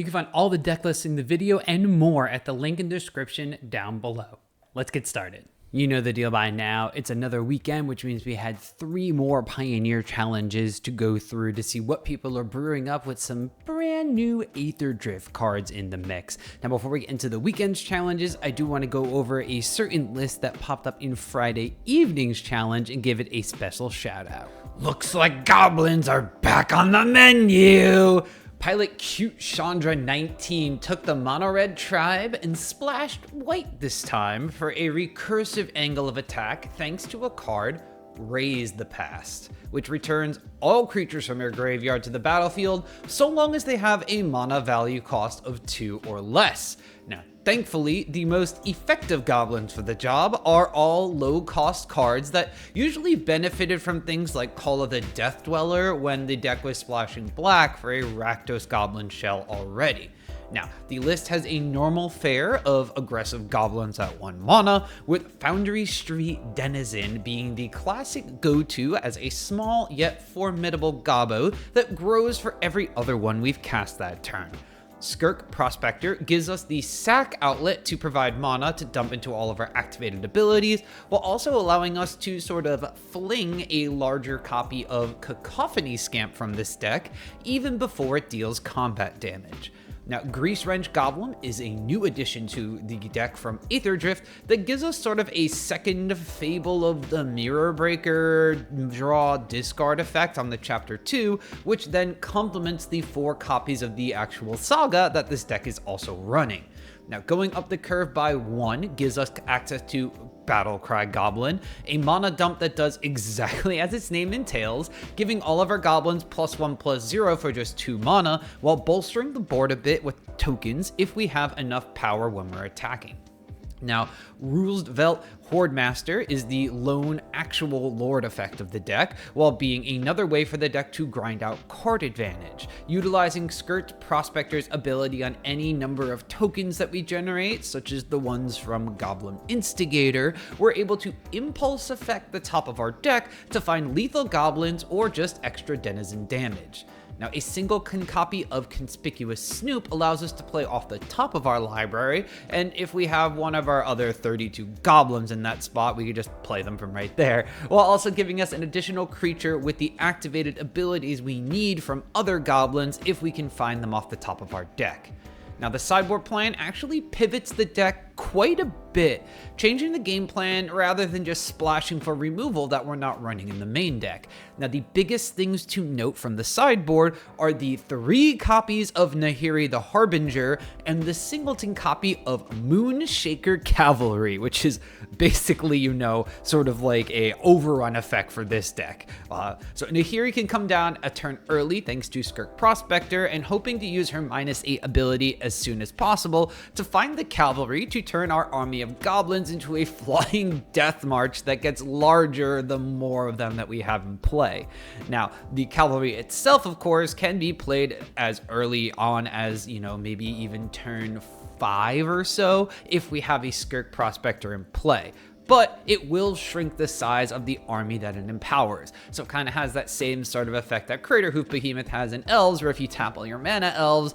You can find all the deck lists in the video and more at the link in the description down below. Let's get started. You know the deal by now. It's another weekend, which means we had 3 more Pioneer challenges to go through to see what people are brewing up with some brand new Aether Drift cards in the mix. Now, before we get into the weekend's challenges, I do want to go over a certain list that popped up in Friday evening's challenge and give it a special shout out. Looks like goblins are back on the menu! Pilot Cute Chandra 19 took the mono-red tribe and splashed white this time for a recursive angle of attack thanks to a card, Raise the Past, which returns all creatures from your graveyard to the battlefield so long as they have a mana value cost of 2 or less. Now, thankfully, the most effective goblins for the job are all low-cost cards that usually benefited from things like Call of the Death Dweller when the deck was splashing black for a Rakdos Goblin shell already. Now, the list has a normal fare of aggressive goblins at 1 mana, with Foundry Street Denizen being the classic go-to as a small yet formidable gobbo that grows for every other one we've cast that turn. Skirk Prospector gives us the sack outlet to provide mana to dump into all of our activated abilities, while also allowing us to sort of fling a larger copy of Cacophony Scamp from this deck, even before it deals combat damage. Now, Grease Wrench Goblin is a new addition to the deck from Aether Drift that gives us sort of a second Fable of the Mirror Breaker draw discard effect on the Chapter 2, which then complements the 4 copies of the actual saga that this deck is also running. Now, going up the curve by 1 gives us access to Battlecry Goblin, a mana dump that does exactly as its name entails, giving all of our goblins +1/+0 for just 2 mana, while bolstering the board a bit with tokens if we have enough power when we're attacking. Now, Roosevelt Hordemaster is the lone actual Lord effect of the deck, while being another way for the deck to grind out card advantage. Utilizing Skirt Prospector's ability on any number of tokens that we generate, such as the ones from Goblin Instigator, we're able to impulse effect the top of our deck to find lethal goblins or just extra denizen damage. Now, a single copy of Conspicuous Snoop allows us to play off the top of our library, and if we have one of our other 32 goblins in that spot, we could just play them from right there, while also giving us an additional creature with the activated abilities we need from other goblins if we can find them off the top of our deck. Now, the sideboard plan actually pivots the deck quite a bit, changing the game plan rather than just splashing for removal that we're not running in the main deck. Now, the biggest things to note from the sideboard are the 3 copies of Nahiri the Harbinger and the singleton copy of Moonshaker Cavalry, which is basically, sort of like a overrun effect for this deck. So Nahiri can come down a turn early thanks to Skirk Prospector and hoping to use her -8 ability as soon as possible to find the cavalry to turn our army of goblins into a flying death march that gets larger the more of them that we have in play. Now, the cavalry itself, of course, can be played as early on as, maybe even turn 5 or so if we have a Skirk Prospector in play. But it will shrink the size of the army that it empowers. So it kind of has that same sort of effect that Craterhoof Behemoth has in Elves, where if you tap all your mana Elves,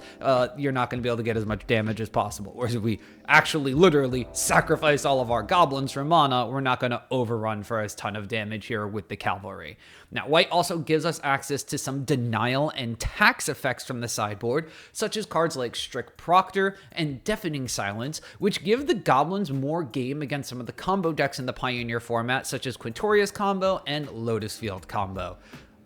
you're not going to be able to get as much damage as possible. Whereas if we actually literally sacrifice all of our goblins for mana, we're not going to overrun for a ton of damage here with the cavalry. Now, white also gives us access to some denial and tax effects from the sideboard, such as cards like Strict Proctor and Deafening Silence, which give the goblins more game against some of the combo decks in the Pioneer format, such as Quintorius combo and Lotus Field combo.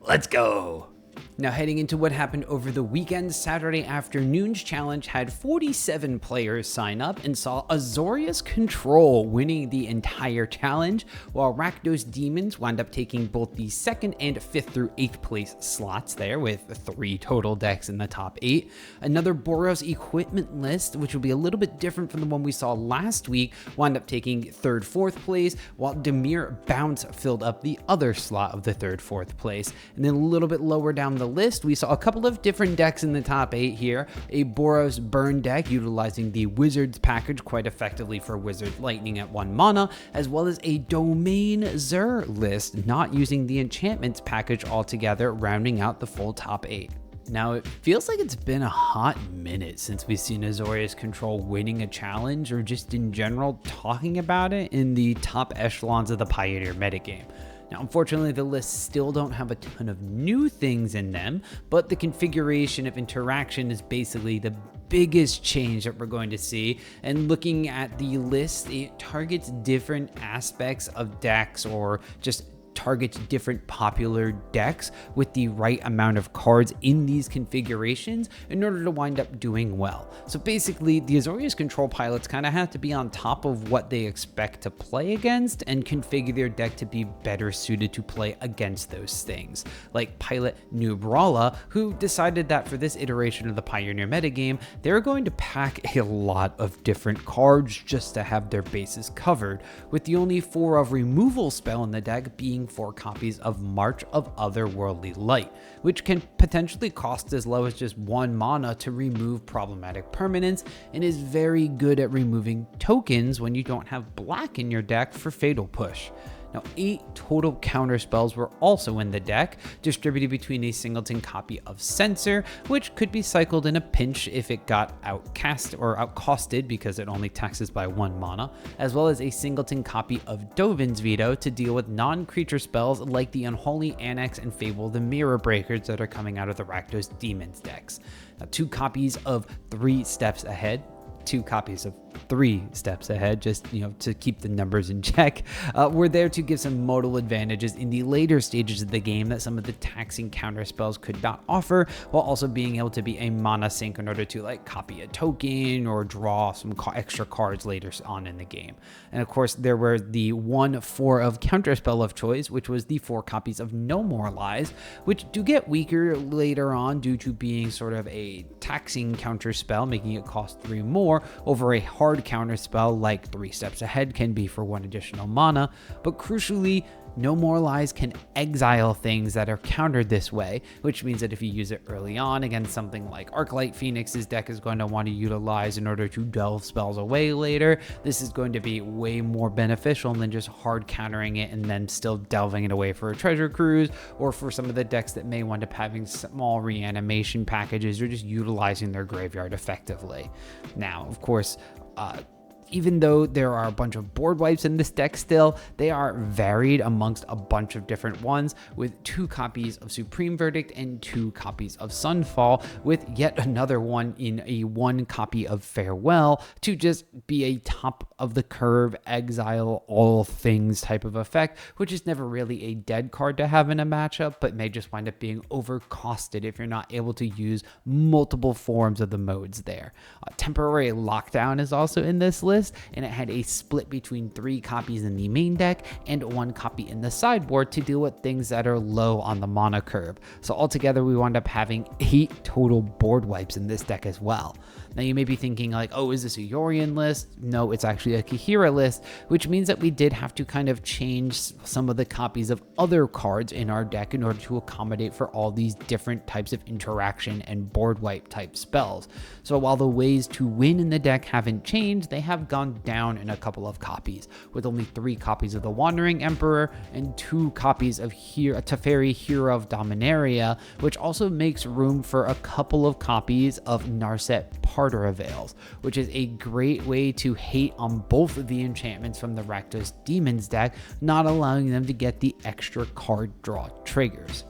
Let's go! Now, heading into what happened over the weekend, Saturday afternoon's challenge had 47 players sign up and saw Azorius Control winning the entire challenge, while Rakdos Demons wound up taking both the 2nd and 5th through 8th place slots there, with 3 total decks in the top 8. Another Boros equipment list, which will be a little bit different from the one we saw last week, wound up taking 3rd, 4th place, while Demir Bounce filled up the other slot of the 3rd, 4th place. And then a little bit lower down the list, we saw a couple of different decks in the top 8 here. A Boros Burn deck utilizing the Wizards package quite effectively for Wizard Lightning at 1 mana, as well as a Domain Zur list not using the enchantments package altogether, rounding out the full top 8. Now, it feels like it's been a hot minute since we've seen Azorius Control winning a challenge or just in general talking about it in the top echelons of the Pioneer metagame. Now, unfortunately, the lists still don't have a ton of new things in them, but the configuration of interaction is basically the biggest change that we're going to see. And looking at the list, it targets different aspects of decks or just targets different popular decks with the right amount of cards in these configurations in order to wind up doing well. So basically, the Azorius Control pilots kind of have to be on top of what they expect to play against and configure their deck to be better suited to play against those things. Like pilot Nubrala, who decided that for this iteration of the Pioneer metagame, they're going to pack a lot of different cards just to have their bases covered, with the only 4 of removal spell in the deck being 4 copies of March of Otherworldly Light, which can potentially cost as low as just 1 mana to remove problematic permanents, and is very good at removing tokens when you don't have black in your deck for Fatal Push. Now, 8 total counter spells were also in the deck, distributed between a singleton copy of Censor, which could be cycled in a pinch if it got outcast or outcosted because it only taxes by 1 mana, as well as a singleton copy of Dovin's Veto to deal with non-creature spells like the Unholy Annex and Fable the Mirror Breakers that are coming out of the Rakdos Demons decks. Now, 2 copies of 3 Steps Ahead, 2 copies of 3 steps ahead, just to keep the numbers in check. We're there to give some modal advantages in the later stages of the game that some of the taxing counter spells could not offer, while also being able to be a mana sink in order to copy a token or draw some extra cards later on in the game. And of course, there were the 1/4 of counter spell of choice, which was the 4 copies of No More Lies, which do get weaker later on due to being sort of a taxing counter spell, making it cost 3 more over a hard counter spell like 3 Steps Ahead can be for 1 additional mana. But crucially, No More Lies can exile things that are countered this way, which means that if you use it early on against something like Arclight Phoenix's deck is going to want to utilize in order to delve spells away later, this is going to be way more beneficial than just hard countering it and then still delving it away for a treasure cruise, or for some of the decks that may wind up having small reanimation packages or just utilizing their graveyard effectively. Now, of course, even though there are a bunch of board wipes in this deck still, they are varied amongst a bunch of different ones, with 2 copies of Supreme Verdict and 2 copies of Sunfall, with yet another one in a 1 copy of Farewell to just be a top of the curve exile all things type of effect, which is never really a dead card to have in a matchup, but may just wind up being overcosted if you're not able to use multiple forms of the modes there. Temporary Lockdown is also in this list, and it had a split between 3 copies in the main deck and 1 copy in the sideboard to deal with things that are low on the mana curve. So altogether, we wound up having 8 total board wipes in this deck as well. Now, you may be thinking oh, is this a Yorion list? No, it's actually a Kahira list, which means that we did have to kind of change some of the copies of other cards in our deck in order to accommodate for all these different types of interaction and board wipe type spells. So while the ways to win in the deck haven't changed, they have gone down in a couple of copies, with only 3 copies of the Wandering Emperor and 2 copies of Teferi Hero of Dominaria, which also makes room for a couple of copies of Narset Parter Avails, which is a great way to hate on both of the enchantments from the Rakdos Demons deck, not allowing them to get the extra card draw triggers.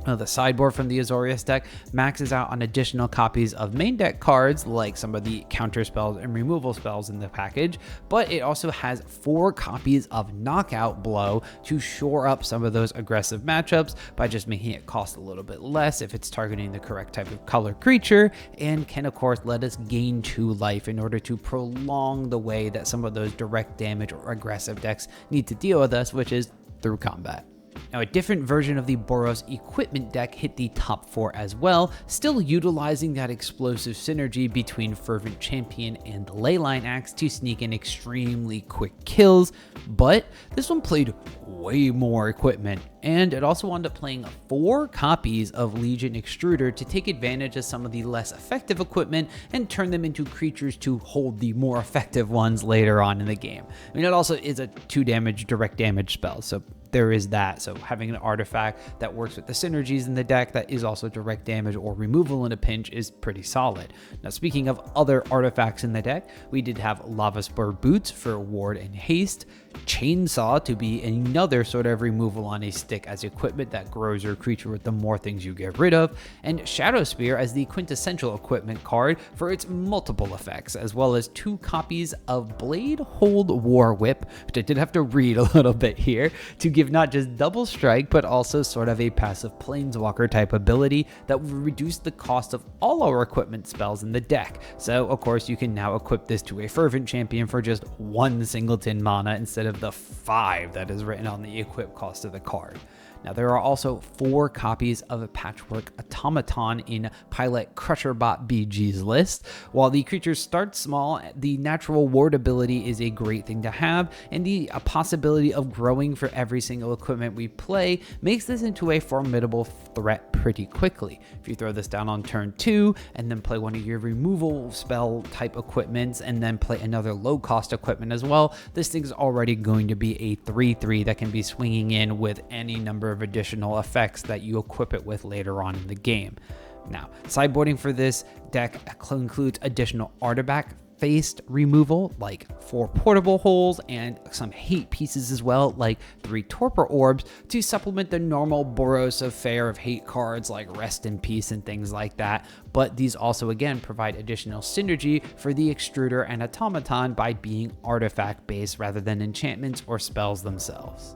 The sideboard from the Azorius deck maxes out on additional copies of main deck cards, like some of the counter spells and removal spells in the package, but it also has 4 copies of Knockout Blow to shore up some of those aggressive matchups by just making it cost a little bit less if it's targeting the correct type of color creature, and can of course let us gain 2 life in order to prolong the way that some of those direct damage or aggressive decks need to deal with us, which is through combat. Now, a different version of the Boros equipment deck hit the top 4 as well, still utilizing that explosive synergy between Fervent Champion and the Leyline Axe to sneak in extremely quick kills, but this one played way more equipment, and it also wound up playing 4 copies of Legion Extruder to take advantage of some of the less effective equipment and turn them into creatures to hold the more effective ones later on in the game. I mean, it also is a 2 damage direct damage spell, so there is that. So having an artifact that works with the synergies in the deck that is also direct damage or removal in a pinch is pretty solid. Now, speaking of other artifacts in the deck, we did have Lava Spur Boots for ward and haste, Chainsaw to be another sort of removal on a stick as equipment that grows your creature with the more things you get rid of, and Shadow Spear as the quintessential equipment card for its multiple effects, as well as 2 copies of Blade Hold War Whip, which I did have to read a little bit here, to give not just double strike, but also sort of a passive planeswalker type ability that will reduce the cost of all our equipment spells in the deck. So of course you can now equip this to a Fervent Champion for just 1 singleton mana instead of the 5 that is written on the equip cost of the card. Now, there are also 4 copies of a Patchwork Automaton in Pilot Crusherbot BG's list. While the creatures start small, the natural ward ability is a great thing to have, and the possibility of growing for every single equipment we play makes this into a formidable threat pretty quickly. If you throw this down on turn 2 and then play one of your removal spell type equipments and then play another low cost equipment as well, this thing's already going to be a 3/3 that can be swinging in with any number of additional effects that you equip it with later on in the game. Now, sideboarding for this deck includes additional artifact faced removal, like 4 portable holes and some hate pieces as well, like 3 torpor orbs, to supplement the normal Boros affair of hate cards like Rest in Peace and things like that. But these also again provide additional synergy for the extruder and automaton by being artifact based rather than enchantments or spells themselves.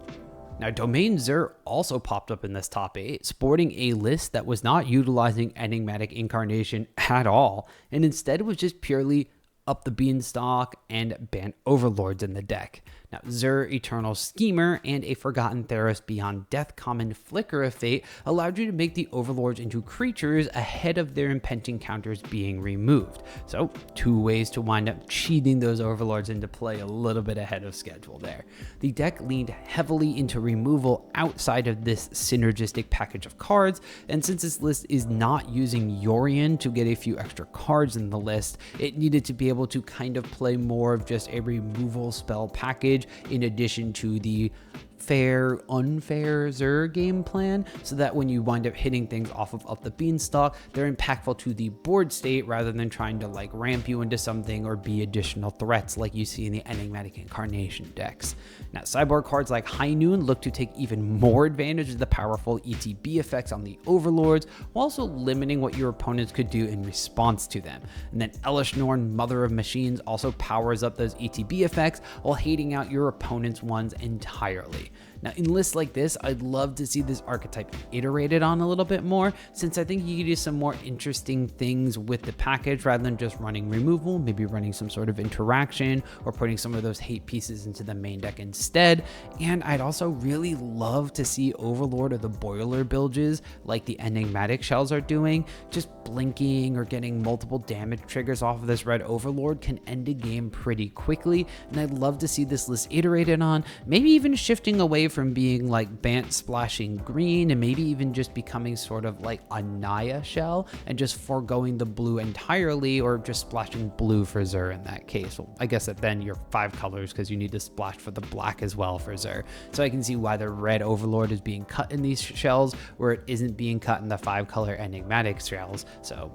Now, Domain Zur also popped up in this top 8, sporting a list that was not utilizing Enigmatic Incarnation at all, and instead was just purely up the beanstalk and ban overlords in the deck. Now, Zur, Eternal Schemer, and a Forgotten Theros Beyond Death common Flicker of Fate allowed you to make the overlords into creatures ahead of their impending counters being removed. So, 2 ways to wind up cheating those overlords into play a little bit ahead of schedule there. The deck leaned heavily into removal outside of this synergistic package of cards, and since this list is not using Yorion to get a few extra cards in the list, it needed to be able to kind of play more of just a removal spell package in addition to the fair, unfair Zur game plan, so that when you wind up hitting things off of Up the Beanstalk, they're impactful to the board state rather than trying to like ramp you into something or be additional threats like you see in the Enigmatic Incarnation decks. Now, sideboard cards like High Noon look to take even more advantage of the powerful ETB effects on the overlords, while also limiting what your opponents could do in response to them. And then Elish Norn, Mother of Machines, also powers up those ETB effects while hating out your opponent's ones entirely. Now, in lists like this, I'd love to see this archetype iterated on a little bit more, since I think you could do some more interesting things with the package rather than just running removal, maybe running some sort of interaction or putting some of those hate pieces into the main deck instead. And I'd also really love to see Overlord of the Boiler Bilges, like the Enigmatic Shells are doing. Just blinking or getting multiple damage triggers off of this red Overlord can end a game pretty quickly, and I'd love to see this list iterated on, maybe even shifting away from being like Bant splashing green and maybe even just becoming sort of like a Naya shell and just foregoing the blue entirely, or just splashing blue for Zur in that case. Well, I guess that then you're 5 colors because you need to splash for the black as well for Zur. So I can see why the red Overlord is being cut in these shells where it isn't being cut in the 5-color Enigmatic shells. So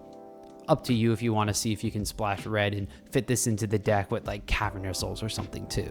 up to you if you want to see if you can splash red and fit this into the deck with like Cavernous Souls or something too.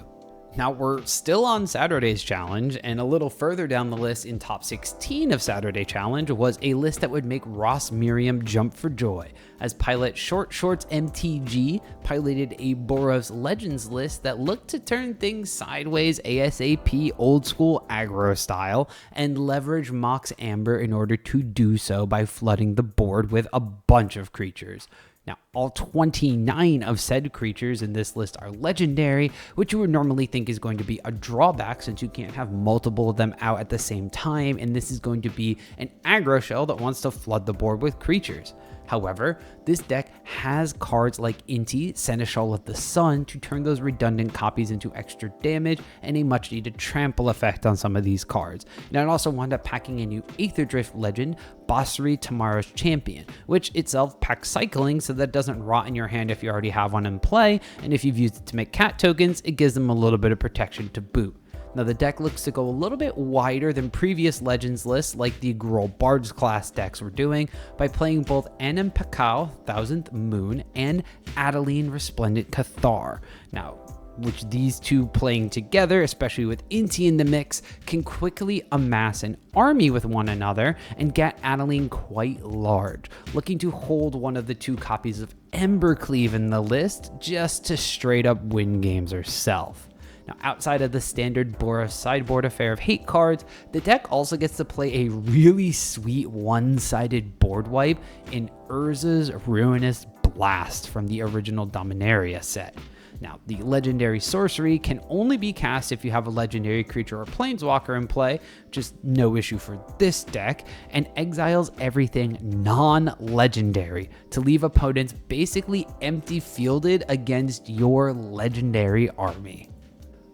Now, we're still on Saturday's challenge, and a little further down the list in top 16 of Saturday challenge was a list that would make Ross Miriam jump for joy, as Pilot Short Shorts MTG piloted a Boros Legends list that looked to turn things sideways ASAP old school aggro style and leverage Mox Amber in order to do so by flooding the board with a bunch of creatures. Now, all 29 of said creatures in this list are legendary, which you would normally think is going to be a drawback since you can't have multiple of them out at the same time, and this is going to be an aggro shell that wants to flood the board with creatures. However, this deck has cards like Inti, Seneschal of the Sun, to turn those redundant copies into extra damage and a much needed trample effect on some of these cards. Now, it also wound up packing a new Aetherdrift legend, Basri, Tomorrow's Champion, which itself packs cycling so that doesn't rot in your hand if you already have one in play, and if you've used it to make cat tokens, it gives them a little bit of protection to boot. Now the deck looks to go a little bit wider than previous Legends lists like the Gruul Bards class decks were doing by playing both Anim Pakal, Thousandth Moon, and Adeline Resplendent Cathar. Now, which these two playing together, especially with Inti in the mix, can quickly amass an army with one another and get Adeline quite large, looking to hold one of the two copies of Embercleave in the list just to straight up win games herself. Now, outside of the standard Boros sideboard affair of hate cards, the deck also gets to play a really sweet one-sided board wipe in Urza's Ruinous Blast from the original Dominaria set. Now, the legendary sorcery can only be cast if you have a legendary creature or planeswalker in play, which is no issue for this deck, and exiles everything non-legendary to leave opponents basically empty fielded against your legendary army.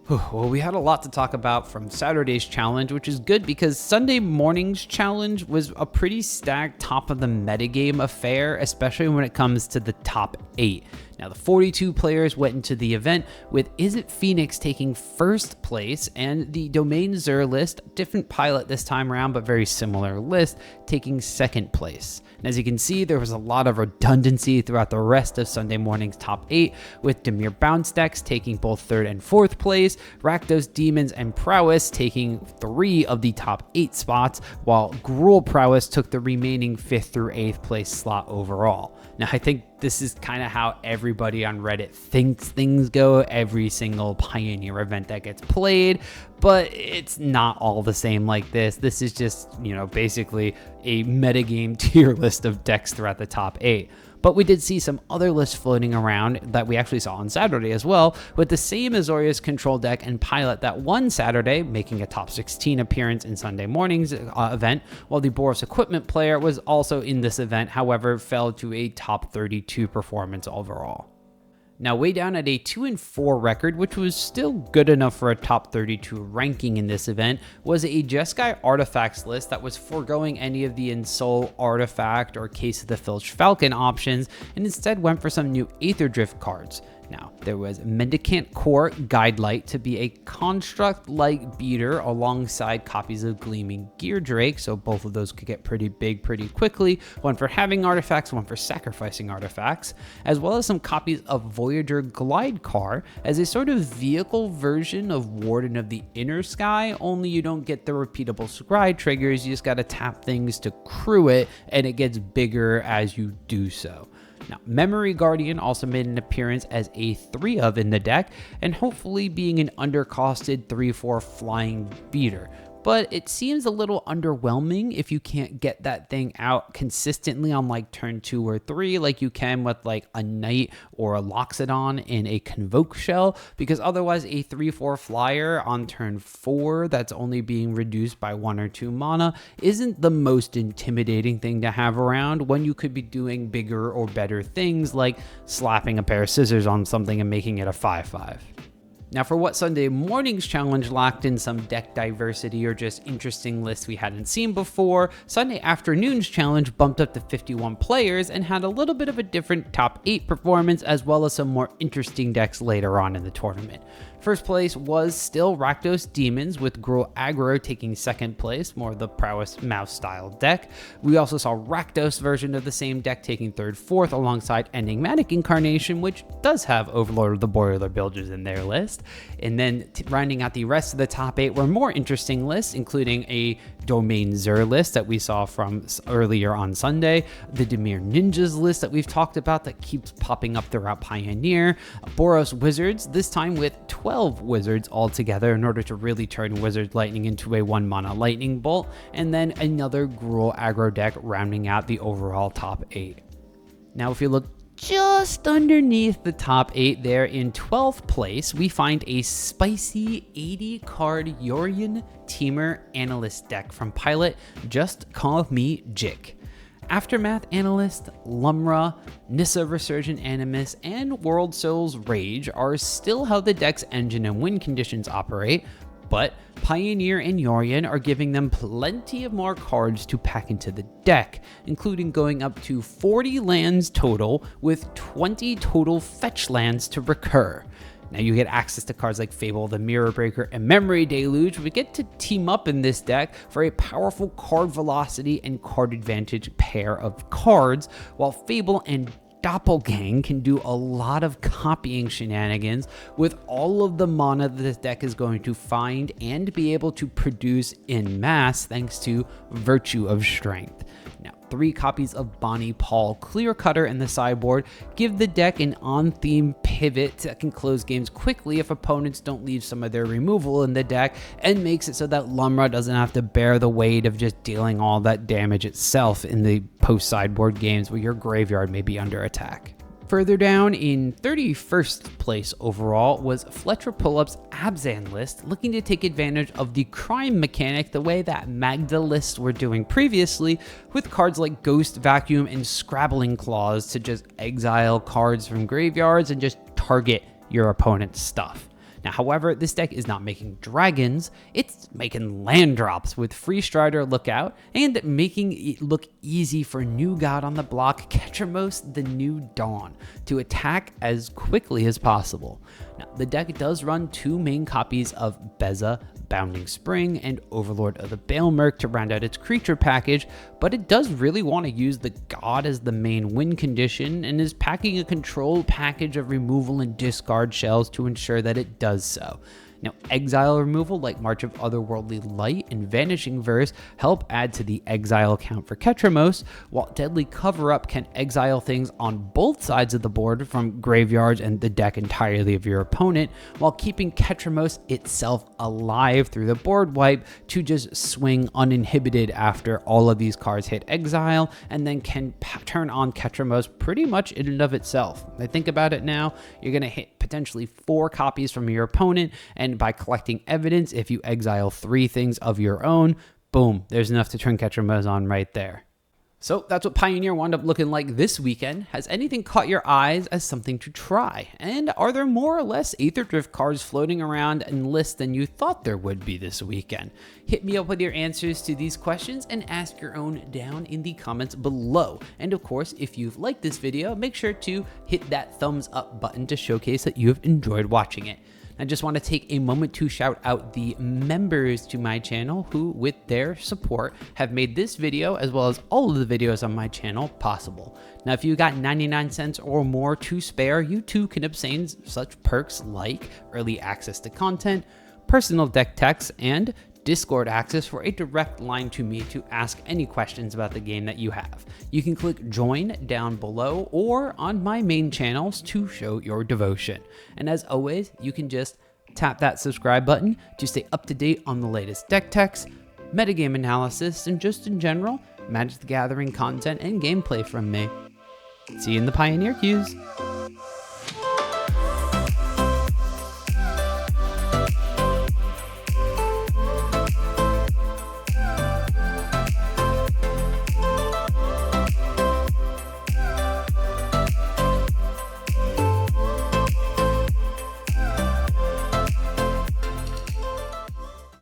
Well, we had a lot to talk about from Saturday's challenge, which is good because Sunday morning's challenge was a pretty stacked top of the metagame affair, especially when it comes to the top 8. Now, the 42 players went into the event with Is It Phoenix taking first place and the Domain Zur list, different pilot this time around, but very similar list, taking second place. And as you can see, there was a lot of redundancy throughout the rest of Sunday morning's top 8, with Dimir Bounce decks taking both third and fourth place, Rakdos Demons and Prowess taking 3 of the top 8 spots, while Gruul Prowess took the remaining 5th through 8th place slot overall. Now, I think this is kind of how everybody on Reddit thinks things go every single Pioneer event that gets played, but it's not all the same like this. This is just, basically a metagame tier list of decks throughout the top 8. But we did see some other lists floating around that we actually saw on Saturday as well, with the same Azorius Control deck and pilot that won Saturday, making a top 16 appearance in Sunday morning's event, while the Boros Equipment player was also in this event, however, fell to a top 32 performance overall. Now, way down at a 2-4 record, which was still good enough for a top 32 ranking in this event, was a Jeskai Artifacts list that was foregoing any of the Ensoul Artifact or Case of the Filch Falcon options and instead went for some new Aetherdrift cards. Now, there was Mendicant Core Guidelight to be a construct-like beater alongside copies of Gleaming Geardrake, so both of those could get pretty big pretty quickly, one for having artifacts, one for sacrificing artifacts, as well as some copies of Voyager Glidecar as a sort of vehicle version of Warden of the Inner Sky, only you don't get the repeatable scry triggers, you just gotta tap things to crew it, and it gets bigger as you do so. Now, Memory Guardian also made an appearance as a 3 of in the deck, and hopefully being an undercosted 3/4 flying beater. But it seems a little underwhelming if you can't get that thing out consistently on like turn 2 or 3 like you can with like a Knight or a Loxodon in a Convoke shell, because otherwise a 3/4 flyer on turn 4 that's only being reduced by 1 or 2 mana isn't the most intimidating thing to have around when you could be doing bigger or better things like slapping a pair of scissors on something and making it a 5/5. Now, for what Sunday morning's challenge lacked in some deck diversity or just interesting lists we hadn't seen before, Sunday afternoon's challenge bumped up to 51 players and had a little bit of a different top 8 performance, as well as some more interesting decks later on in the tournament. First place was still Rakdos Demons, with Gruul Aggro taking second place, more of the Prowess Mouse style deck. We also saw Rakdos version of the same deck taking third, fourth, alongside Enigmatic Incarnation, which does have Overlord of the Boiler Bilges in their list. And then rounding out the rest of the top 8 were more interesting lists, including a Domain Zur list that we saw from earlier on Sunday, the Dimir Ninjas list that we've talked about that keeps popping up throughout Pioneer, Boros Wizards, this time with 12 wizards altogether in order to really turn Wizard Lightning into a 1-mana lightning bolt, and then another Gruul aggro deck rounding out the overall top 8. Now, if you look just underneath the top 8 there in 12th place, we find a spicy 80-card Yorion Temur Analyst deck from Pilot, Just Call Me Jik. Aftermath Analyst, Lumra, Nissa Resurgent Animus, and World Soul's Rage are still how the deck's engine and win conditions operate, but Pioneer and Yorion are giving them plenty of more cards to pack into the deck, including going up to 40 lands total with 20 total fetch lands to recur. Now you get access to cards like Fable, the Mirror Breaker, and Memory Deluge. We get to team up in this deck for a powerful card velocity and card advantage pair of cards, while Fable and Doppelgang can do a lot of copying shenanigans with all of the mana that this deck is going to find and be able to produce in mass thanks to Virtue of Strength. Now, 3 copies of Bonnie Paul Clear Cutter in the sideboard give the deck an on-theme pivot that can close games quickly if opponents don't leave some of their removal in the deck, and makes it so that Lumra doesn't have to bear the weight of just dealing all that damage itself in the post-sideboard games where your graveyard may be under attack. Further down in 31st place overall was Fletcher Pullup's Abzan list, looking to take advantage of the crime mechanic the way that Magda lists were doing previously, with cards like Ghost Vacuum and Scrabbling Claws to just exile cards from graveyards and just target your opponent's stuff. Now, however, this deck is not making dragons, it's making land drops with Free Strider Lookout and making it look easy for new god on the block, Ketramose the New Dawn, to attack as quickly as possible. Now, the deck does run 2 main copies of Beza, Bounding Spring, and Overlord of the Baelmerk to round out its creature package, but it does really want to use the god as the main win condition and is packing a controlled package of removal and discard shells to ensure that it does so. Now, exile removal like March of Otherworldly Light and Vanishing Verse help add to the exile count for Ketramose, while Deadly Cover-Up can exile things on both sides of the board from graveyards and the deck entirely of your opponent, while keeping Ketramose itself alive through the board wipe to just swing uninhibited after all of these cards hit exile, and then can turn on Ketramose pretty much in and of itself. I think about it now, you're going to hit potentially 4 copies from your opponent, and by collecting evidence, if you exile 3 things of your own, boom, there's enough to turn Ketramose on right there. So that's what Pioneer wound up looking like this weekend. Has anything caught your eyes as something to try? And are there more or less Aether Drift cards floating around in lists than you thought there would be this weekend? Hit me up with your answers to these questions and ask your own down in the comments below. And of course, if you've liked this video, make sure to hit that thumbs up button to showcase that you have enjoyed watching it. I just want to take a moment to shout out the members to my channel who, with their support, have made this video as well as all of the videos on my channel possible. Now, if you got 99 cents or more to spare, you too can obtain such perks like early access to content, personal deck techs, and Discord access for a direct line to me to ask any questions about the game that you have. You can click join down below or on my main channels to show your devotion. And as always, you can just tap that subscribe button to stay up to date on the latest deck techs, metagame analysis, and just in general, Magic the Gathering content and gameplay from me. See you in the Pioneer queues.